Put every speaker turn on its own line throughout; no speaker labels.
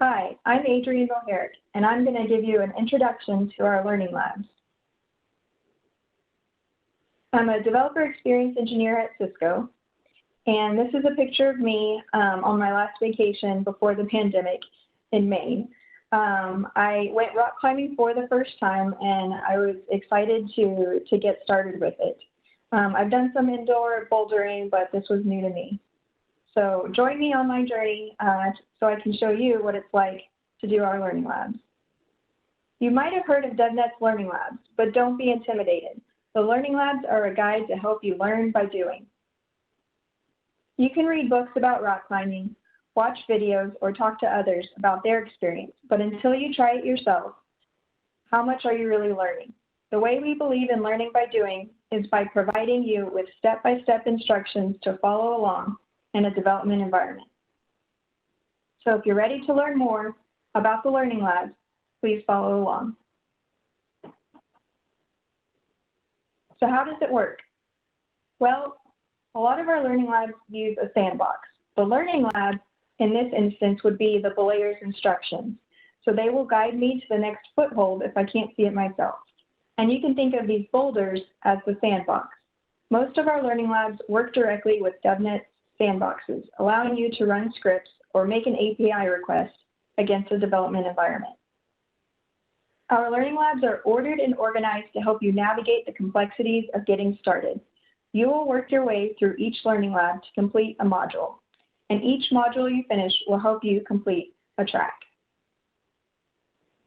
Hi, I'm Adrienne Moherek, and I'm going to give you an introduction to our learning labs. I'm a developer experience engineer at Cisco, and this is a picture of me on my last vacation before the pandemic in Maine. I went rock climbing for the first time, and I was excited to get started with it. I've done some indoor bouldering, but this was new to me. So join me on my journey so I can show you what it's like to do our learning labs. You might have heard of DevNet Learning Labs, but don't be intimidated. The learning labs are a guide to help you learn by doing. You can read books about rock climbing, watch videos, or talk to others about their experience, but until you try it yourself, how much are you really learning? The way we believe in learning by doing is by providing you with step-by-step instructions to follow along in a development environment. So if you're ready to learn more about the learning labs, please follow along. So how does it work? Well, a lot of our learning labs use a sandbox. The learning lab in this instance would be the belayer's instructions. So they will guide me to the next foothold if I can't see it myself. And you can think of these boulders as the sandbox. Most of our learning labs work directly with DevNet sandboxes, allowing you to run scripts or make an API request against a development environment. Our learning labs are ordered and organized to help you navigate the complexities of getting started. You will work your way through each learning lab to complete a module, and each module you finish will help you complete a track.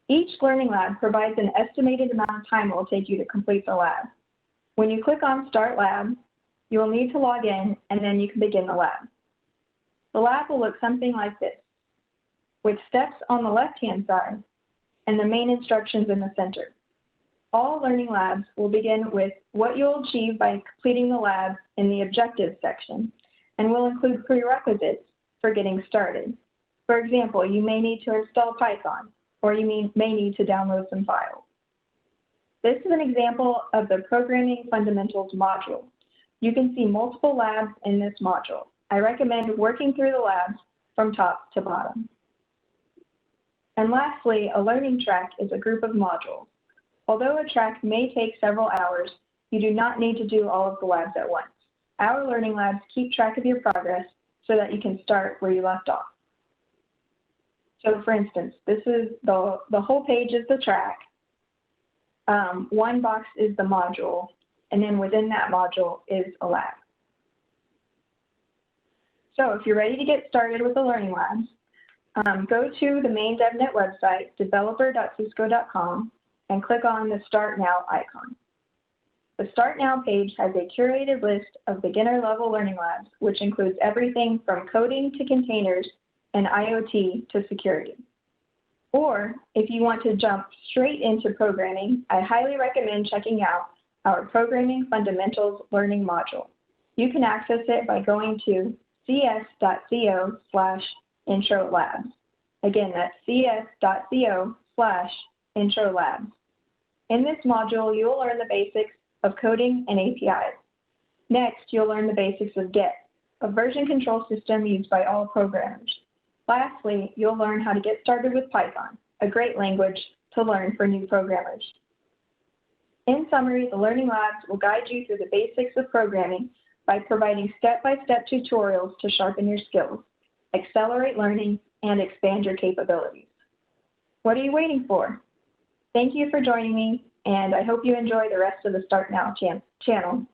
Each learning lab provides an estimated amount of time it will take you to complete the lab. When you click on Start Lab, you will need to log in, and then you can begin the lab. The lab will look something like this, with steps on the left-hand side and the main instructions in the center. All learning labs will begin with what you'll achieve by completing the lab in the Objectives section, and will include prerequisites for getting started. For example, you may need to install Python, or you may need to download some files. This is an example of the Programming Fundamentals module. You can see multiple labs in this module. I recommend working through the labs from top to bottom. And lastly, a learning track is a group of modules. Although a track may take several hours, you do not need to do all of the labs at once. Our learning labs keep track of your progress so that you can start where you left off. So for instance, this is the whole page is the track. One box is the module, and then within that module is a lab. So if you're ready to get started with the learning labs, go to the main DevNet website, developer.cisco.com, and click on the Start Now icon. The Start Now page has a curated list of beginner-level learning labs, which includes everything from coding to containers and IoT to security. Or if you want to jump straight into programming, I highly recommend checking out our Programming Fundamentals Learning module. You can access it by going to cs.co/intro labs. Again, that's cs.co/intro labs. In this module, you will learn the basics of coding and APIs. Next, you'll learn the basics of Git, a version control system used by all programmers. Lastly, you'll learn how to get started with Python, a great language to learn for new programmers. In summary, the learning labs will guide you through the basics of programming by providing step-by-step tutorials to sharpen your skills, accelerate learning, and expand your capabilities. What are you waiting for? Thank you for joining me, and I hope you enjoy the rest of the Start Now channel.